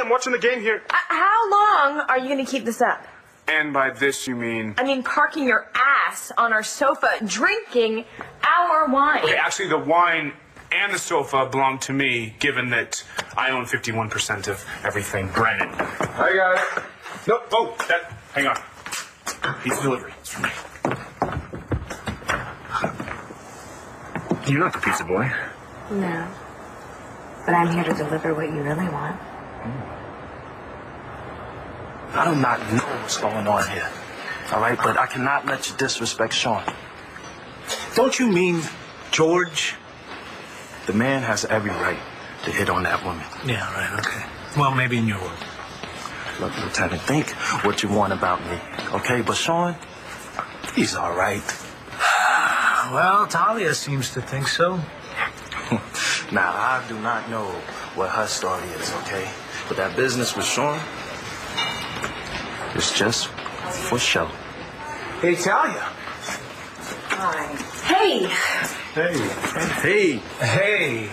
I'm watching the game here. How long are you going to keep this up? And by this you mean? I mean parking your ass on our sofa, drinking our wine. Okay, actually the wine and the sofa belong to me, given that I own 51% of everything. Brennan. I got it. Nope. Oh, hang on. Pizza delivery. It's for me. You're not the pizza boy. No. But I'm here to deliver what you really want. I do not know what's going on here. All right, but I cannot let you disrespect Sean. Don't you mean George? The man has every right to hit on that woman. Yeah, right, okay. Well, maybe in your world. Look, Lieutenant, think what you want about me, okay? But Sean, he's all right. Well, Talia seems to think so. Now, I do not know what her story is, okay? But that business with Sean is just for show. Hey, Talia. Hi. Hey! Hey! Hey!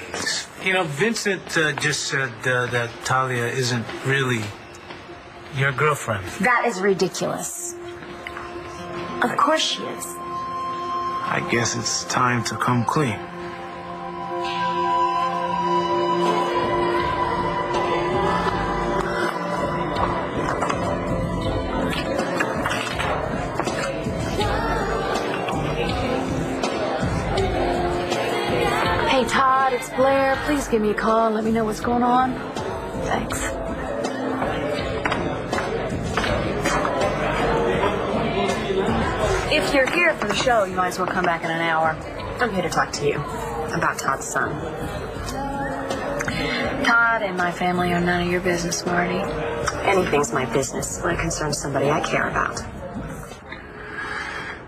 You know, Vincent just said that Talia isn't really your girlfriend. That is ridiculous. Of course she is. I guess it's time to come clean. Hey, Todd, it's Blair. Please give me a call and let me know what's going on. Thanks. If you're here for the show, you might as well come back in an hour. I'm here to talk to you about Todd's son. Todd and my family are none of your business, Marty. Anything's my business when it concerns somebody I care about.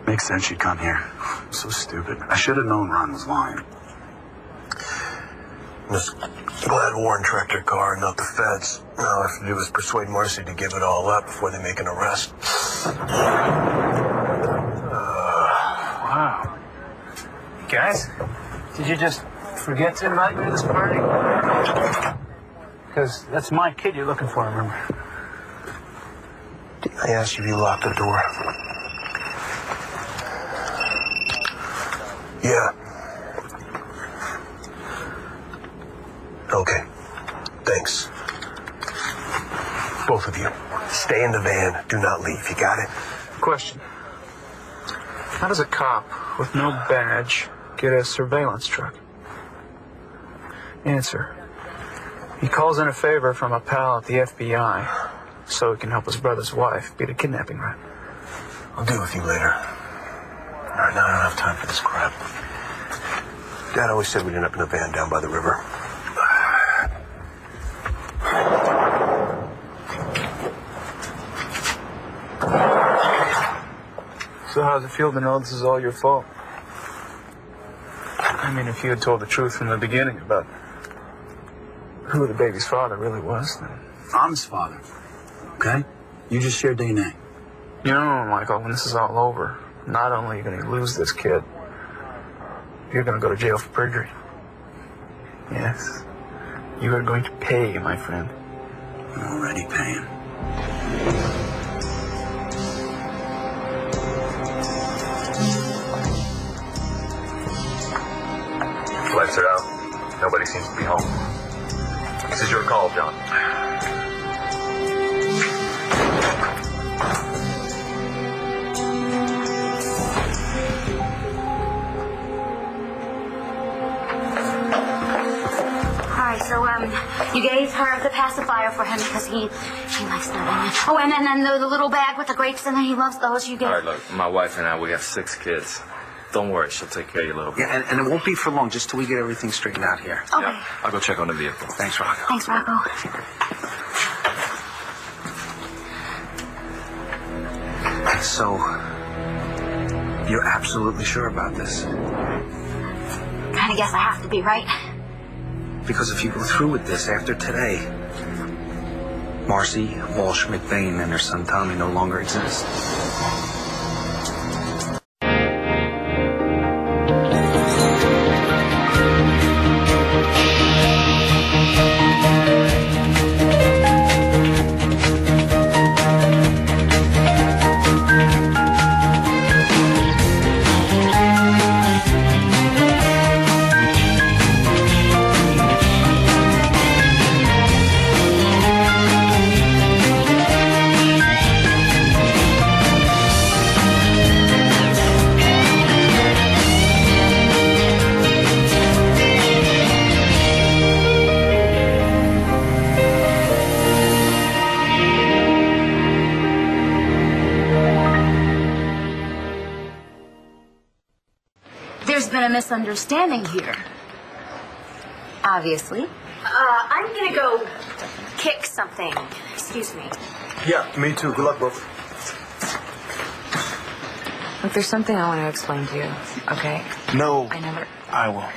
Makes sense you'd come here. So stupid. I should have known Ron was lying. Just glad Warren tracked her car and not the feds. All I have to do is persuade Marcy to give it all up before they make an arrest. Wow. Guys, did you just forget to invite me to this party? Because that's my kid you're looking for, remember? I asked you if you locked the door. Yeah. Okay. Thanks. Both of you. Stay in the van. Do not leave. You got it? Question. How does a cop with no badge get a surveillance truck? Answer. He calls in a favor from a pal at the FBI so he can help his brother's wife beat a kidnapping rap. I'll deal with you later. All right, now I don't have time for this crap. Dad always said we'd end up in a van down by the river. So how does it feel to know this is all your fault? I mean, if you had told the truth from the beginning about who the baby's father really was, then... I'm his father, okay? You just share DNA. You know, Michael, when this is all over, not only are you going to lose this kid, you're going to go to jail for perjury. Yes. You are going to pay, my friend. I'm already paying. Lights are out. Nobody seems to be home. This is your call, John. Hi, so, you gave her the pacifier for him because he likes that. Oh, and then the little bag with the grapes in it, he loves those. You gave... All right, look, my wife and I, we have 6 kids. Don't worry, she'll take care of your little boy. Yeah, and it won't be for long, just till we get everything straightened out here. Okay. Yeah, I'll go check on the vehicle. Thanks, Rocco. Thanks, Rocco. So, you're absolutely sure about this? Kinda guess I have to be, right? Because if you go through with this after today, Marcy, Walsh, McBain, and her son Tommy no longer exist. misunderstanding here. Obviously. I'm gonna go kick something. Excuse me. Yeah, me too. Good luck, both. Look, there's something I want to explain to you, okay? No, I will.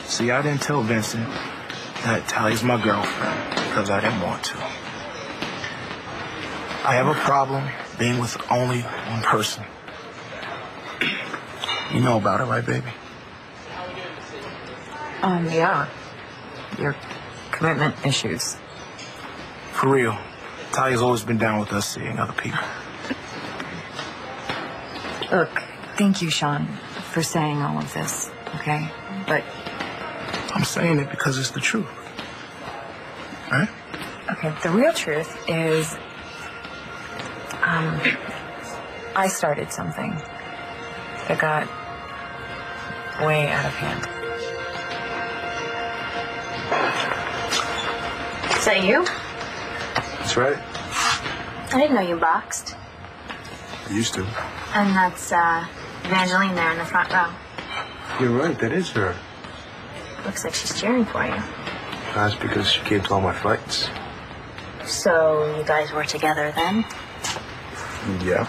See, I didn't tell Vincent that Talia's my girlfriend because I didn't want to. I have a problem being with only one person. You know about it, right, baby? Yeah. Your commitment issues. For real. Talia's always been down with us seeing other people. Look, thank you, Sean, for saying all of this, okay? But... I'm saying it because it's the truth. Right? Okay, the real truth is... I started something that got way out of hand. Is that you? That's right. I didn't know you boxed. I used to. And that's Evangeline there in the front row. You're right, that is her. Looks like she's cheering for you. That's because she came to all my fights. So you guys were together then? Yeah.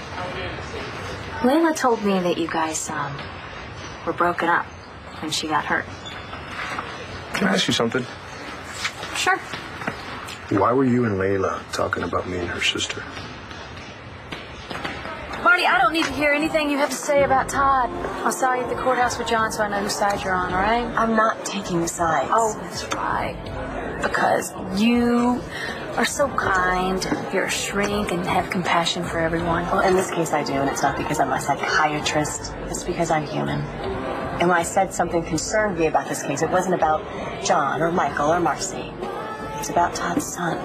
Layla told me that you guys were broken up when she got hurt. Can I ask you something? Sure. Why were you and Layla talking about me and her sister? Marty, I don't need to hear anything you have to say about Todd. I saw you at the courthouse with John, so I know whose side you're on, all right? I'm not taking sides. Oh, that's right. Because you are so kind, you're a shrink, and have compassion for everyone. Well, in this case I do, and it's not because I'm a psychiatrist. It's because I'm human. And when I said something concerned me about this case, it wasn't about John or Michael or Marcy. It's about Todd's son.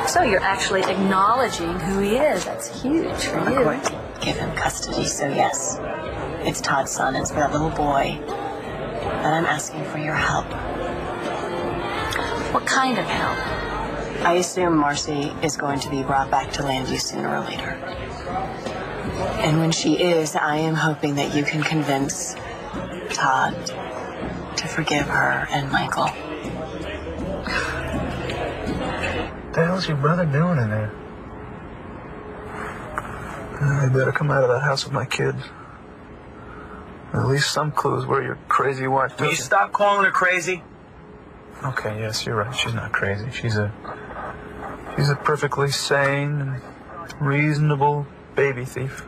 So you're actually acknowledging who he is. That's huge for you. I'm going to give him custody, so yes. It's Todd's son. It's for that little boy. And I'm asking for your help. What kind of help? I assume Marcy is going to be brought back to Landview sooner or later. And when she is, I am hoping that you can convince Todd to forgive her and Michael. What the hell's your brother doing in there? I better come out of that house with my kids. At least some clues where your crazy wife took Will you her. stop calling her crazy? Okay, yes, you're right. She's not crazy. She's a perfectly sane and reasonable baby thief.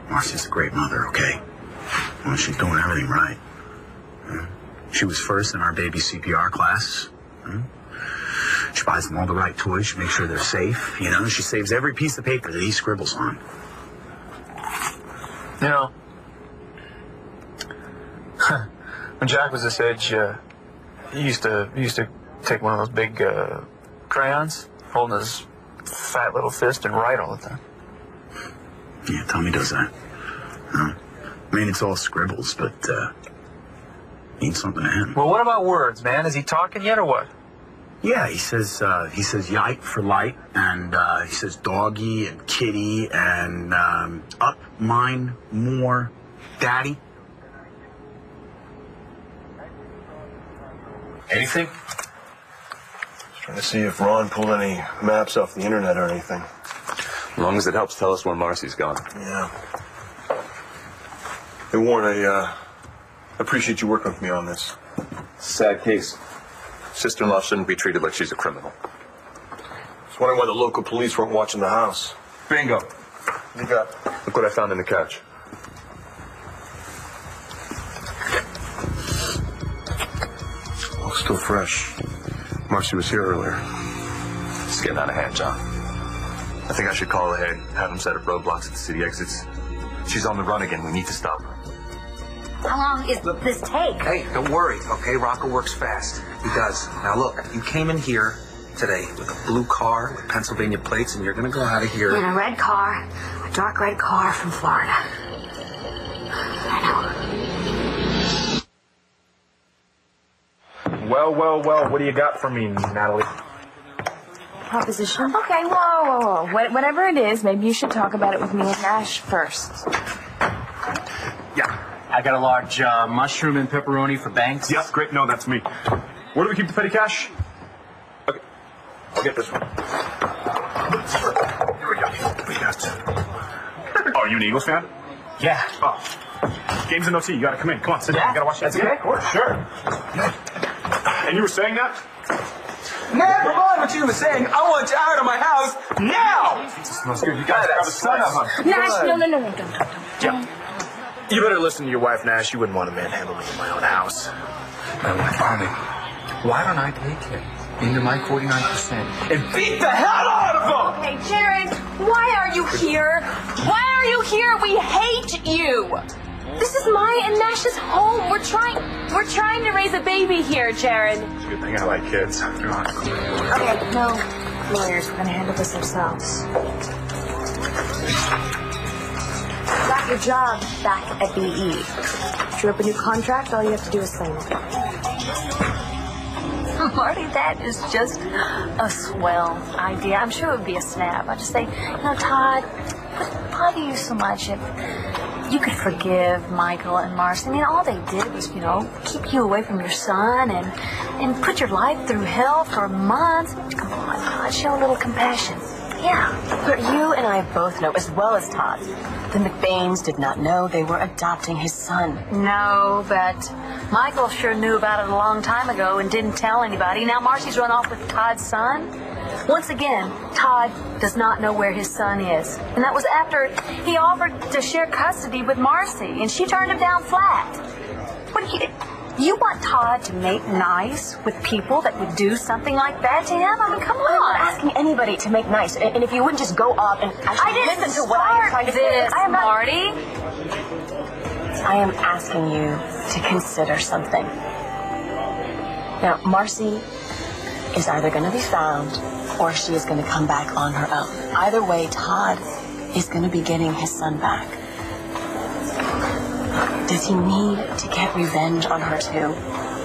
Marcy's a great mother, okay? Well, she's doing everything right. She was first in our baby CPR class. She buys them all the right toys. She makes sure they're safe. You know, she saves every piece of paper that he scribbles on. You know, when Jack was this age, he used to take one of those big crayons, holding his fat little fist, and write all the time. Yeah, Tommy does that. I mean, it's all scribbles, but means something to him. Well, what about words, man? Is he talking yet, or what? Yeah, he says yike for light, and he says doggy and kitty and up, mine, more, daddy. Anything? Trying to see if Ron pulled any maps off the internet or anything. As long as it helps tell us where Marcy's gone. Yeah. Hey, Warren, I appreciate you working with me on this. Sad case. Sister-in-law shouldn't be treated like she's a criminal. I was wondering why the local police weren't watching the house. Bingo. You got? Look what I found in the couch. Oh, still fresh. Marcy was here earlier. It's getting out of hand, John. I think I should call ahead, have them set up roadblocks at the city exits. She's on the run again. We need to stop her. How long is this take? Hey, don't worry, okay? Rocco works fast. He does. Now look, you came in here today with a blue car with Pennsylvania plates, and you're gonna go out of here. In a red car, a dark red car from Florida. I Well, what do you got for me, Natalie? Proposition? Okay, whoa. Whatever it is, maybe you should talk about it with me and Nash first. I got a large mushroom and pepperoni for Banks. Yep, great. No, that's me. Where do we keep the petty cash? Okay, I'll get this one. Here we go. What do you got? Oh, are you an Eagles fan? Yeah. Oh. Game's in OT. You gotta come in. Come on, sit down. You gotta watch that. That's okay. Of course. Sure. And you were saying that? Man, forgot what you were saying. I want you out of my house now! This smells good. You guys got a son of a... Nash, no, don't. Yeah. You better listen to your wife, Nash. You wouldn't want a manhandle me in my own house. My wife, Army, why don't I take him into my 49% and beat the hell out of him? Hey, Jared, why are you here? Why are you here? We hate you. This is my and Nash's home. We're trying to raise a baby here, Jared. It's a good thing I like kids. They're not cool. Okay, no lawyers. We're gonna handle this ourselves. Got your job back at BE. Drew up a new contract. All you have to do is sign it. Marty, that is just a swell idea. I'm sure it would be a snap. I just say, Todd, would it bother you so much if you could forgive Michael and Marcy? I mean, all they did was, keep you away from your son and put your life through hell for months. Come on, Todd, show a little compassion. Yeah, but you and I both know, as well as Todd, the McBains did not know they were adopting his son. No, but Michael sure knew about it a long time ago and didn't tell anybody. Now Marcy's run off with Todd's son. Once again, Todd does not know where his son is. And that was after he offered to share custody with Marcy, and she turned him down flat. What do you want Todd to make nice with people that would do something like that to him? I mean, come on. I'm not asking anybody to make nice. And if you wouldn't just go up and actually listen to what I'm trying to say. Marty. I am asking you to consider something. Now, Marcy is either going to be found or she is going to come back on her own. Either way, Todd is going to be getting his son back. Does he need to get revenge on her too?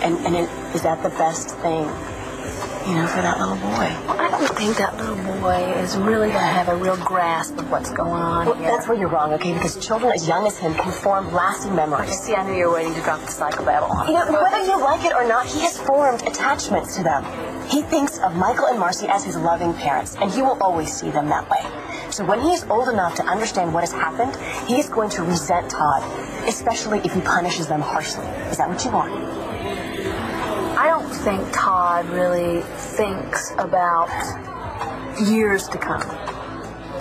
And is that the best thing, for that little boy? Well, I don't think that little boy is really going to have a real grasp of what's going on here. That's where you're wrong, okay? Because children as young as him can form lasting memories. See, I knew you were waiting to drop the psychobabble on him. Whether you like it or not, he has formed attachments to them. He thinks of Michael and Marcy as his loving parents, and he will always see them that way. So when he is old enough to understand what has happened, he is going to resent Todd, especially if he punishes them harshly. Is that what you want? I don't think Todd really thinks about years to come,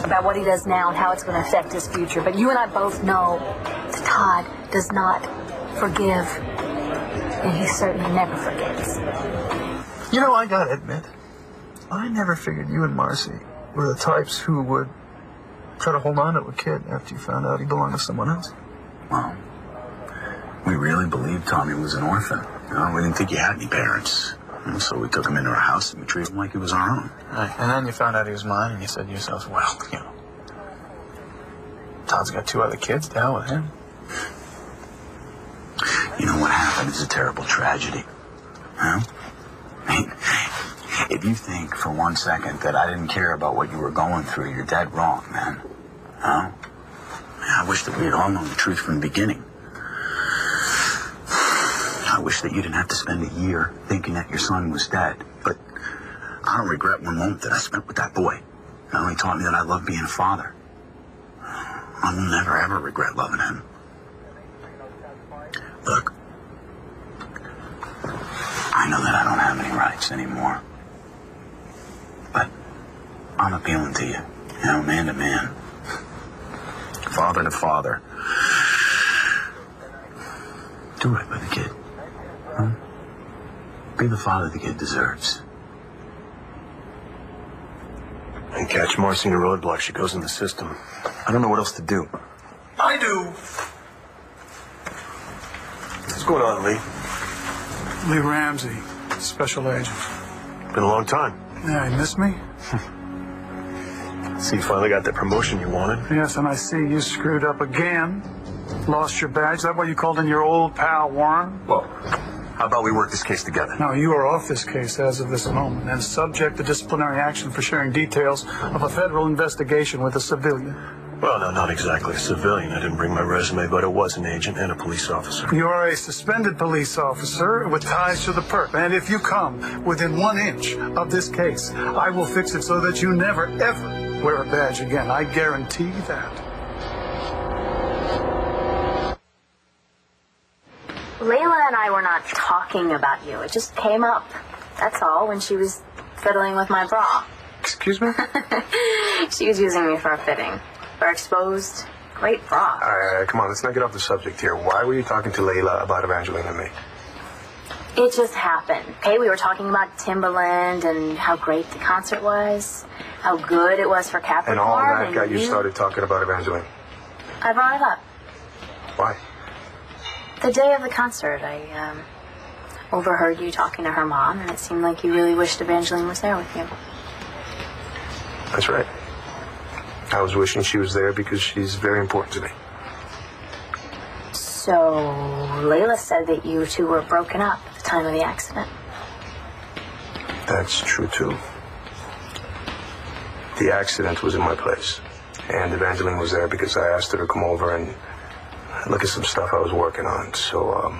about what he does now and how it's going to affect his future. But you and I both know that Todd does not forgive, and he certainly never forgets. I gotta admit, I never figured you and Marcy were the types who would try to hold on to a kid after you found out he belonged to someone else. Well, we really believed Tommy was an orphan. We didn't think he had any parents. And so we took him into our house and we treated him like he was our own. Right. And then you found out he was mine and you said to yourself, well, Todd's got 2 other kids, to hell with him. What happened is a terrible tragedy. If you think for 1 second that I didn't care about what you were going through, you're dead wrong, man. I wish that we had all known the truth from the beginning. I wish that you didn't have to spend a year thinking that your son was dead. But I don't regret one moment that I spent with that boy. It only taught me that I love being a father. I will never, ever regret loving him. Look, I know that I don't have any rights anymore. But I'm appealing to you. Man to man. Father to father. Do right by the kid. Be the father the kid deserves. And catch Marcy in a roadblock. She goes in the system. I don't know what else to do. I do. What's going on, Lee? Lee Ramsey, special agent. Been a long time. Yeah, you missed me? So you finally got that promotion you wanted? Yes, and I see you screwed up again. Lost your badge. Is that why you called in your old pal, Warren? Well, how about we work this case together? No, you are off this case as of this moment and subject to disciplinary action for sharing details of a federal investigation with a civilian. Well, no, not exactly a civilian. I didn't bring my resume, but it was an agent and a police officer. You're a suspended police officer with ties to the perp. And if you come within 1 inch of this case, I will fix it so that you never, ever wear a badge again. I guarantee that. Layla and I were not talking about you. It just came up. That's all, when she was fiddling with my bra. Excuse me? She was using me for a fitting. For exposed, great bra. All right, come on, let's not get off the subject here. Why were you talking to Layla about Evangeline and me? It just happened. Okay, we were talking about Timbaland and how great the concert was, how good it was for Capricorn. And all that got you started talking about Evangeline. I brought it up. Why? The day of the concert, I overheard you talking to her mom, and it seemed like you really wished Evangeline was there with you. That's right. I was wishing she was there because she's very important to me. So, Layla said that you two were broken up at the time of the accident. That's true, too. The accident was in my place, and Evangeline was there because I asked her to come over and look at some stuff I was working on. So,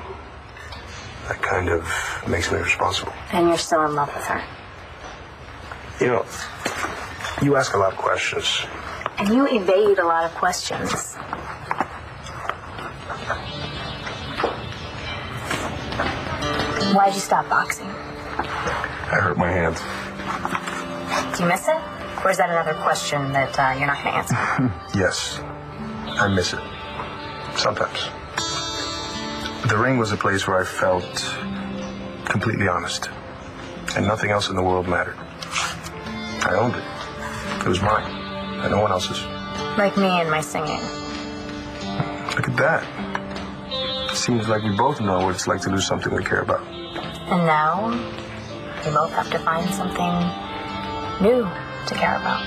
that kind of makes me responsible. And you're still in love with her. You know, you ask a lot of questions. And you evade a lot of questions. Why'd you stop boxing? I hurt my hand. Do you miss it? Or is that another question that you're not going to answer? Yes, I miss it. Sometimes. The ring was a place where I felt completely honest. And nothing else in the world mattered. I owned it. It was mine. And no one else's. Like me and my singing. Look at that. Seems like we both know what it's like to lose something we care about. And now, we both have to find something new to care about.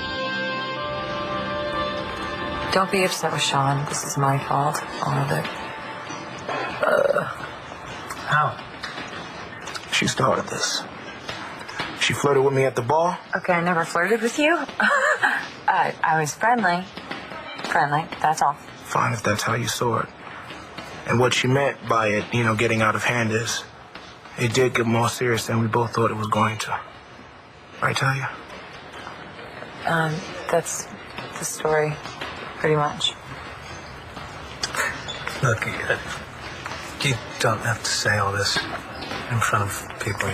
Don't be upset with Sean. This is my fault. All of it. How? She started this. She flirted with me at the bar. Okay, I never flirted with you. I was friendly. Friendly, that's all. Fine if that's how you saw it. And what she meant by it, getting out of hand is, it did get more serious than we both thought it was going to. Right, Talia? That's the story, pretty much. Look, you don't have to say all this in front of people,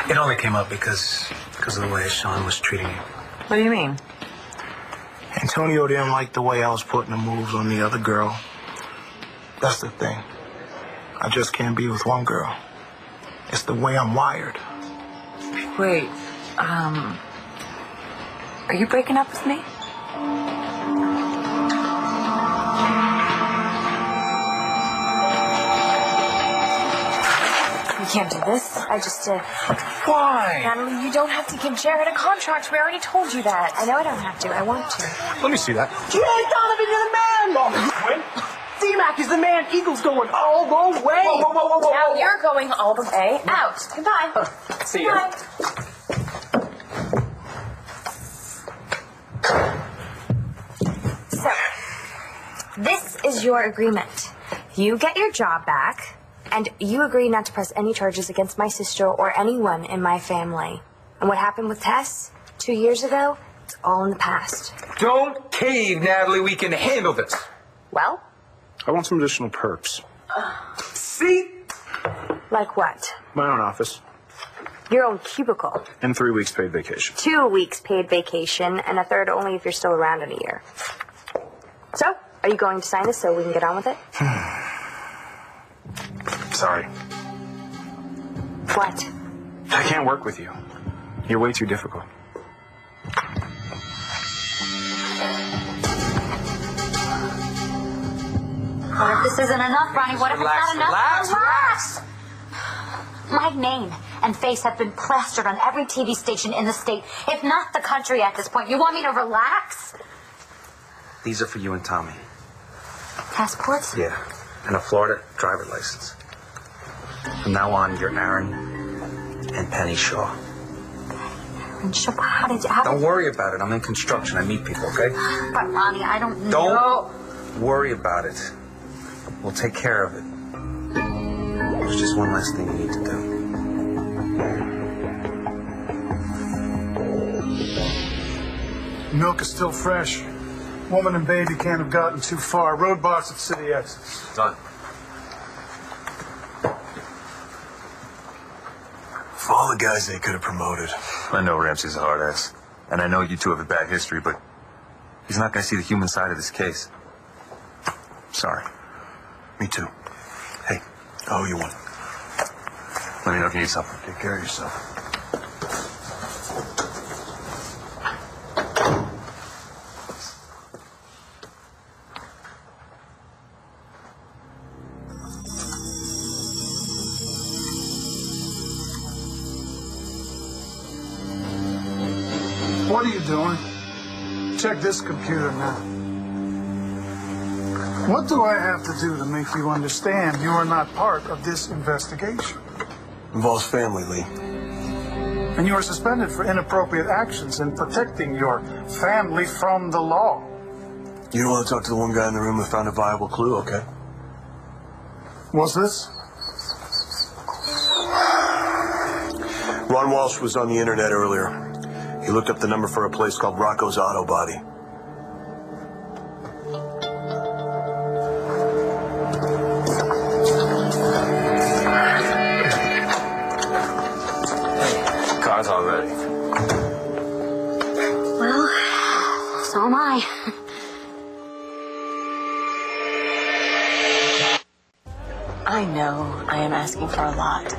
it only came up because of the way Sean was treating you. What do you mean? Antonio didn't like the way I was putting the moves on the other girl. That's the thing. I just can't be with one girl. It's the way I'm wired. Wait, are you breaking up with me? You can't do this. I just did. Why? Natalie, you don't have to give Jared a contract. We already told you that. I know I don't have to. I want to. Let me see that. Jay Donovan, you're the man! When? D-Mac is the man. Eagles going all the way. Whoa. Now you're going all the way out. Goodbye. See you. Bye. So, this is your agreement. You get your job back, and you agree not to press any charges against my sister or anyone in my family. And what happened with Tess 2 years ago, it's all in the past. Don't cave, Natalie. We can handle this. Well? I want some additional perks. See? Like what? My own office. Your own cubicle. And 3 weeks paid vacation. 2 weeks paid vacation, and a third only if you're still around in a year. So, are you going to sign this so we can get on with it? Sorry. What? I can't work with you. You're way too difficult. What if this isn't enough, Ronnie? What if it's not enough? Relax! My name and face have been plastered on every TV station in the state, if not the country at this point. You want me to relax? These are for you and Tommy. Passports? Yeah, and a Florida driver license. From now on, you're Aaron and Penny Shaw. And Chip, how did you... Don't worry about it. I'm in construction. I meet people, okay? But, Ronnie, I don't know. Don't worry about it. We'll take care of it. There's just one last thing you need to do. Milk is still fresh. Woman and baby can't have gotten too far. Roadblocks at city exits. Done. Of all the guys they could have promoted. I know Ramsey's a hard ass. And I know you two have a bad history, but he's not going to see the human side of this case. Sorry. Me too. Hey, I owe you one. Let me know if you need something. Take care of yourself. What are you doing? Check this computer now. What do I have to do to make you understand you are not part of this investigation? Involves family, Lee. And you are suspended for inappropriate actions in protecting your family from the law. You don't want to talk to the one guy in the room who found a viable clue, okay? What's this? Ron Walsh was on the internet earlier. He looked up the number for a place called Rocco's Auto Body. Car's all ready. Well, so am I. I know I am asking for a lot.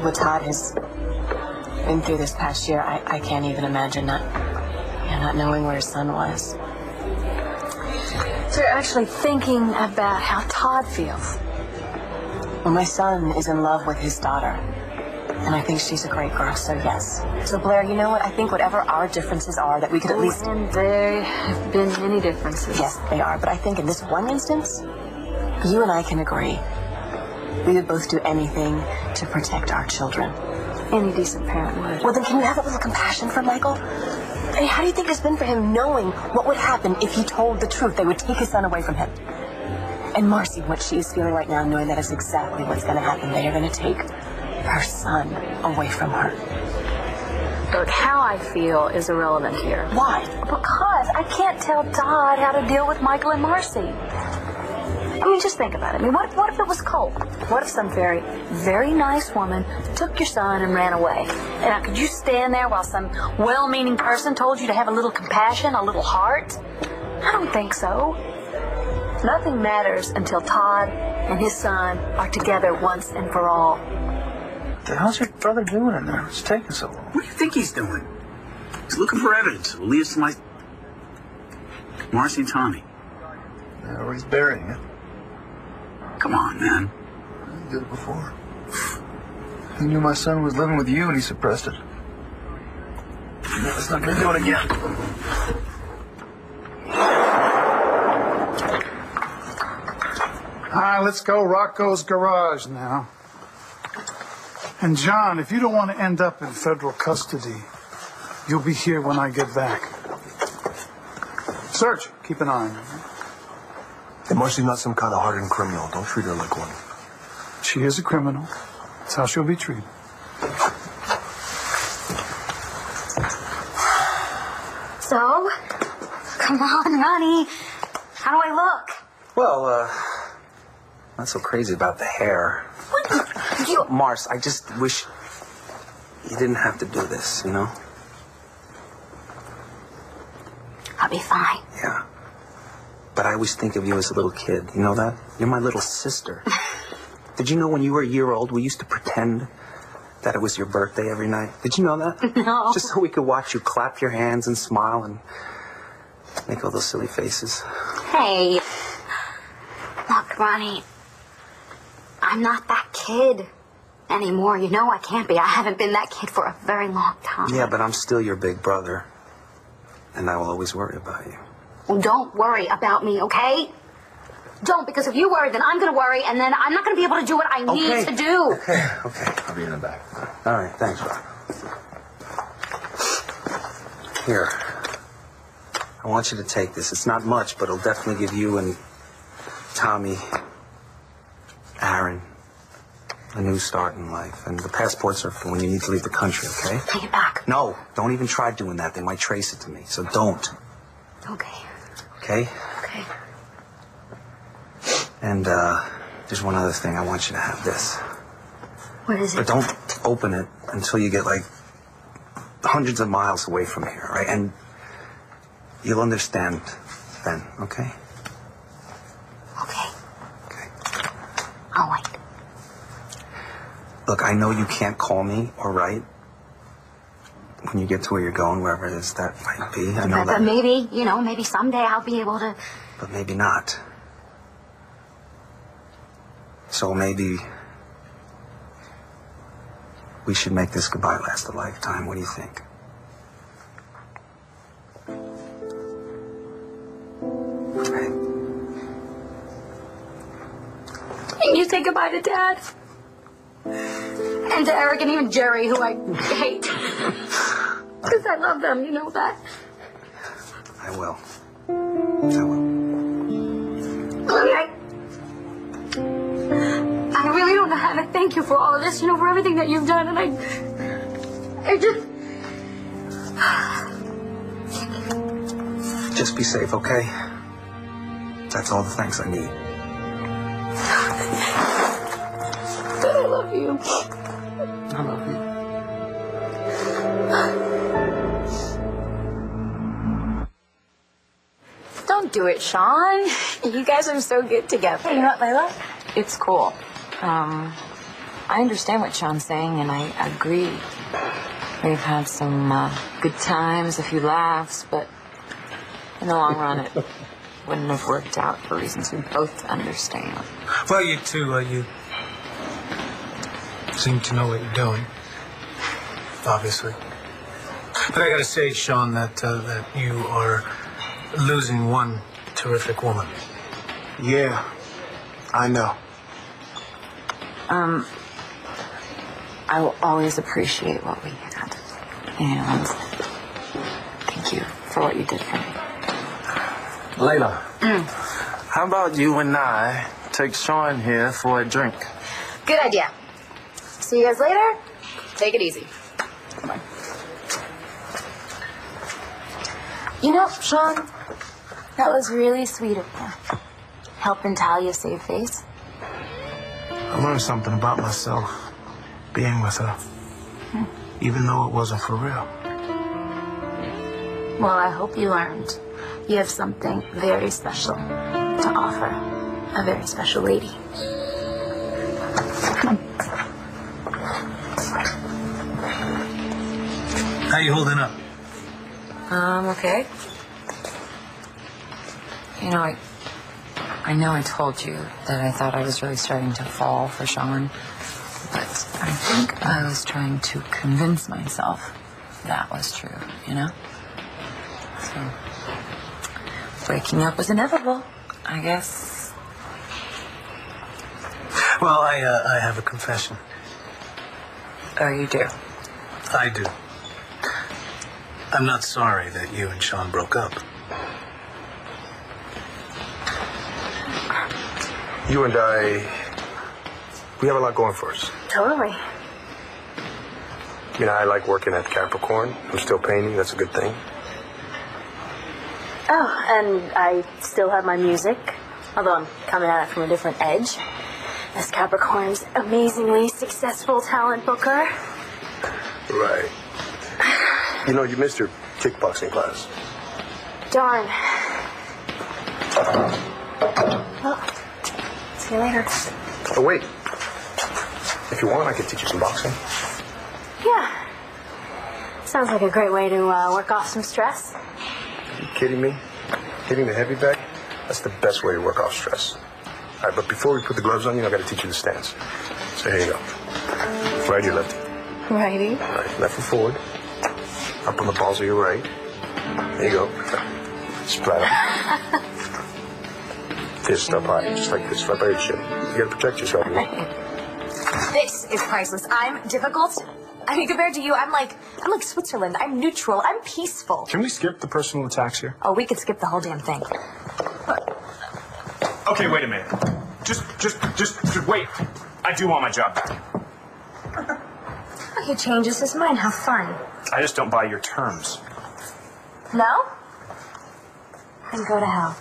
What Todd has been through this past year, I can't even imagine not knowing where his son was. So you're actually thinking about how Todd feels. Well, my son is in love with his daughter, and I think she's a great girl, so yes. So Blair, you know what? I think whatever our differences are, that we could at least... And there have been many differences. Yes, they are, but I think in this one instance, you and I can agree. We would both do anything to protect our children. Any decent parent would. Well, then can you have a little compassion for Michael? I mean, how do you think it's been for him knowing what would happen if he told the truth? They would take his son away from him. And Marcy, what she is feeling right now, knowing that is exactly what's going to happen. They are going to take her son away from her. Look, how I feel is irrelevant here. Why? Because I can't tell Todd how to deal with Michael and Marcy. I mean, just think about it. I mean, what if it was Cole? What if some very, very nice woman took your son and ran away? And now, could you stand there while some well-meaning person told you to have a little compassion, a little heart? I don't think so. Nothing matters until Todd and his son are together once and for all. What the hell's your brother doing in there? It's taking so long. What do you think he's doing? He's looking for evidence. Will lead us to my... Marcy and Tommy. Yeah, or he's burying it. Come on, man. He did it before. He knew my son was living with you and he suppressed it. He's not going to do it again. All right, let's go Rocco's garage now. And John, if you don't want to end up in federal custody, you'll be here when I get back. Search. Keep an eye on her. Hey, Marcy's not some kind of hardened criminal. Don't treat her like one. She is a criminal. That's how she'll be treated. So, come on, Ronnie. How do I look? Well, not so crazy about the hair. What? You... Mars, I just wish you didn't have to do this, you know? I'll be fine. Yeah. But I always think of you as a little kid. You know that? You're my little sister. Did you know when you were a year old, we used to pretend that it was your birthday every night? Did you know that? No. Just so we could watch you clap your hands and smile and make all those silly faces. Hey. Look, Ronnie. I'm not that kid anymore. You know I can't be. I haven't been that kid for a very long time. Yeah, but I'm still your big brother. And I will always worry about you. Well, don't worry about me, okay? Don't, because if you worry, then I'm going to worry, and then I'm not going to be able to do what I need to do. Okay. I'll be in the back. All right, thanks, Rob. Here. I want you to take this. It's not much, but it'll definitely give you and Tommy, Aaron, a new start in life. And the passports are for when you need to leave the country, okay? Take it back. No, don't even try doing that. They might trace it to me, so don't. Okay. Okay? Okay. And, there's one other thing. I want you to have this. What is it? But don't open it until you get, like, hundreds of miles away from here, right? And you'll understand then, okay? Okay. Okay. I'll wait. Look, I know you can't call me or write when you get to where you're going, wherever it is that might be. I know that. But maybe, maybe someday I'll be able to... But maybe not. So maybe we should make this goodbye last a lifetime. What do you think? Okay. Can you say goodbye to Dad? And to Eric and even Jerry, who I hate. Because I love them, you know that. I will. I will. I really don't know how to thank you for all of this, for everything that you've done, and I just... Just be safe, okay? That's all the thanks I need. I love you. I love you. Don't do it, Sean. You guys are so good together. Hey, you know what, Layla? It's cool. I understand what Sean's saying, and I agree. We've had some good times, a few laughs, but in the long run, it wouldn't have worked out for reasons we both understand. Well, you two, you seem to know what you're doing, obviously. But I gotta say, Sean, that you are losing one terrific woman. Yeah, I know. I will always appreciate what we had. And thank you for what you did for me. Layla, how about you and I take Sean here for a drink? Good idea. See you guys later. Take it easy. Bye. Sean, that was really sweet of you. Helping Talia save face. I learned something about myself being with her, even though it wasn't for real. Well, I hope you learned. You have something very special to offer a very special lady. How you holding up? Okay. I know I told you that I thought I was really starting to fall for Sean, but I think I was trying to convince myself that was true, So, breaking up was inevitable, I guess. Well, I have a confession. Oh, you do? I do. I'm not sorry that you and Sean broke up. You and I, we have a lot going for us. Totally. I like working at Capricorn. I'm still painting. That's a good thing. Oh, and I still have my music, although I'm coming at it from a different edge. As Capricorn's amazingly successful talent booker. Right. You missed your kickboxing class. Darn. Well, see you later. Oh, wait. If you want, I could teach you some boxing. Yeah. Sounds like a great way to work off some stress. Are you kidding me? Hitting the heavy bag? That's the best way to work off stress. All right, but before we put the gloves on you, I got to teach you the stance. So here you go. Righty or lefty? Righty. All right, left foot forward. Up on the balls of your right. There you go. Splat up. Fist up high, just like this, right by your chin. You got to protect yourself. This is priceless. I'm difficult. I I mean, compared to you, I'm like Switzerland. I'm neutral. I'm peaceful. Can we skip the personal attacks here? Oh, we could skip the whole damn thing. Okay, wait a minute. Just wait. I do want my job back. He changes his mind. How fun. I just don't buy your terms. No? Then go to hell.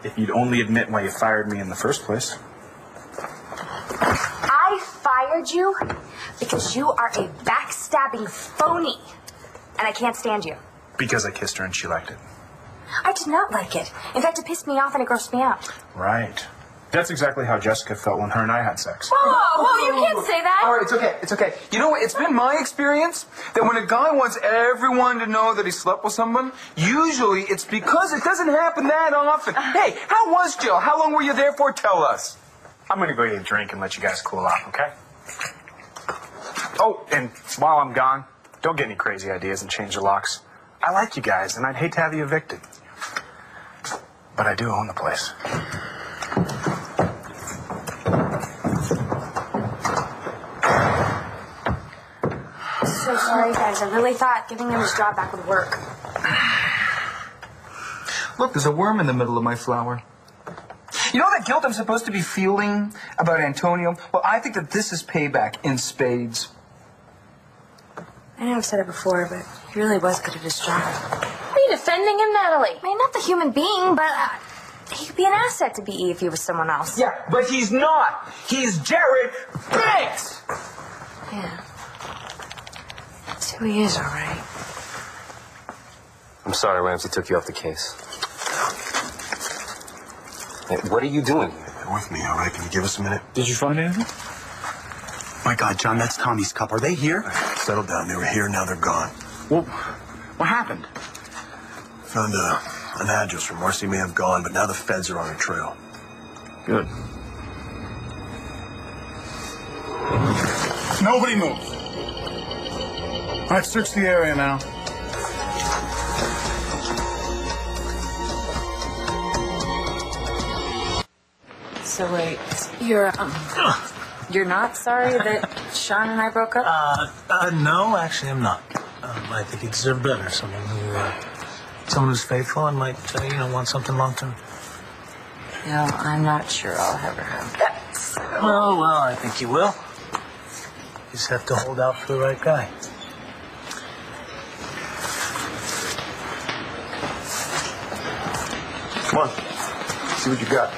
If you'd only admit why you fired me in the first place. I fired you because you are a backstabbing phony. And I can't stand you. Because I kissed her and she liked it. I did not like it. In fact, it pissed me off and it grossed me out. Right. That's exactly how Jessica felt when her and I had sex. Whoa, you can't say that. All right, it's okay. You know what? It's been my experience that when a guy wants everyone to know that he slept with someone, usually it's because it doesn't happen that often. Hey, how was Jill? How long were you there for? Tell us. I'm going to go get a drink and let you guys cool off, okay? Oh, and while I'm gone, don't get any crazy ideas and change the locks. I like you guys, and I'd hate to have you evicted. But I do own the place. So sorry, guys. I really thought giving him his job back would work. Look, there's a worm in the middle of my flower. You know that guilt I'm supposed to be feeling about Antonio? Well, I think that this is payback in spades. I know I've said it before, but he really was good at his job. Are you defending him, Natalie? I mean, not the human being, but he could be an asset to BE if he was someone else. Yeah, but he's not. He's Jared Banks! Yeah. That's who he is, all right. I'm sorry Ramsey took you off the case. Hey, what are you doing? You're with me, all right? Can you give us a minute? Did you find anything? My God, John, that's Tommy's cup. Are they here? Settle down. They were here, now they're gone. Well, what happened? Found an address where Marcy may have gone, but now the feds are on her trail. Good. Nobody move. All right, search the area now. So wait, you're not sorry that Sean and I broke up? No, actually, I'm not. I think you deserve better. Someone who's faithful and might, want something long term. No, I'm not sure I'll ever have that. Well, I think you will. You just have to hold out for the right guy. Come on. See what you got.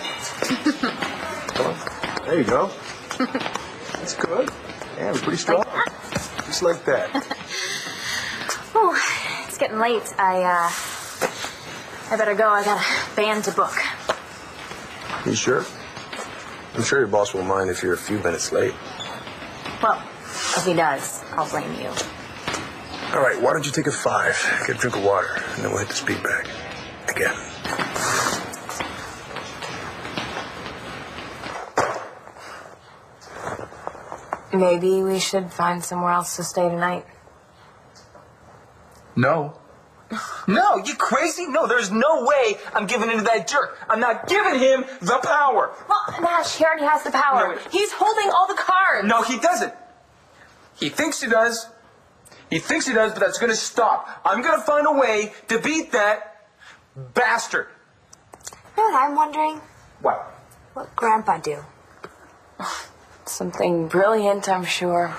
Come on. There you go. That's good. Yeah, we're pretty strong. Just like that. Oh, it's getting late. I better go. I got a band to book. You sure? I'm sure your boss won't mind if you're a few minutes late. Well, if he does, I'll blame you. All right, why don't you take a 5, get a drink of water, and then we'll hit the speed bag. Again. Maybe we should find somewhere else to stay tonight. No. No, you crazy? No, there's no way I'm giving in to that jerk. I'm not giving him the power. Well, Nash, he already has the power. No. He's holding all the cards. No, he doesn't. He thinks he does. He thinks he does, but that's going to stop. I'm going to find a way to beat that bastard. You know what I'm wondering? What? What Grandpa do? Something brilliant, I'm sure.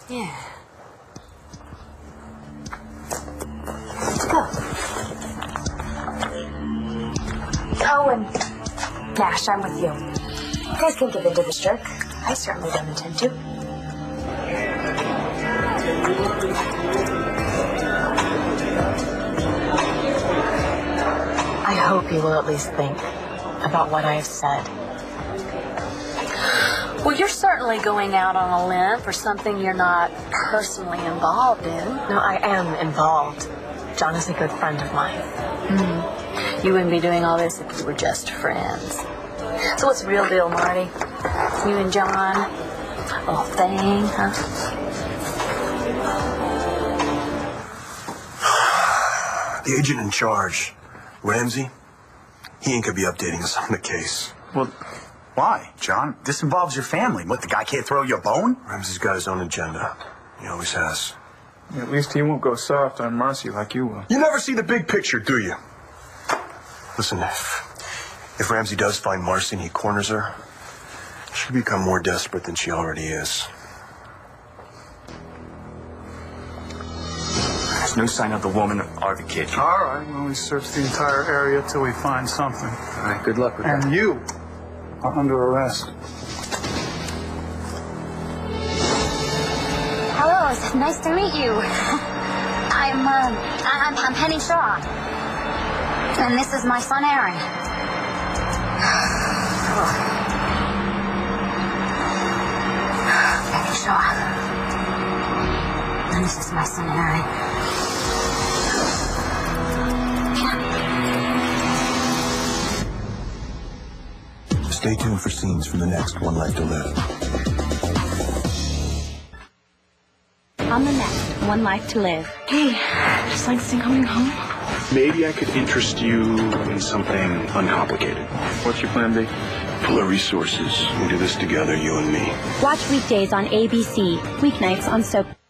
Yeah. Let's go. Oh, and Nash, I'm with you. You guys can give in to this jerk. I certainly don't intend to. I hope you will at least think about what I have said. Well, you're certainly going out on a limb for something you're not personally involved in. No, I am involved. John is a good friend of mine. Mm-hmm. You wouldn't be doing all this if you were just friends. So what's the real deal, Marty? You and John? A little thing, huh? The agent in charge, Ramsey, he ain't gonna be updating us on the case. Well, why, John? This involves your family. What, the guy can't throw you a bone? Ramsey's got his own agenda. He always has. At least he won't go soft on Marcy like you will. You never see the big picture, do you? Listen, if Ramsey does find Marcy and he corners her, she'll become more desperate than she already is. There's no sign of the woman or the kid. All right, well, we search the entire area till we find something. All right, good luck with that. And you are under arrest. Hello, it's nice to meet you. I'm Penny Shaw. And this is my son, Aaron. Penny Shaw. And this is my son, Aaron. Stay tuned for scenes from the next One Life to Live. On the next One Life to Live. Hey, just like seeing coming home. Maybe I could interest you in something uncomplicated. What's your plan B? Full of resources. We do this together, you and me. Watch weekdays on ABC, weeknights on Soap.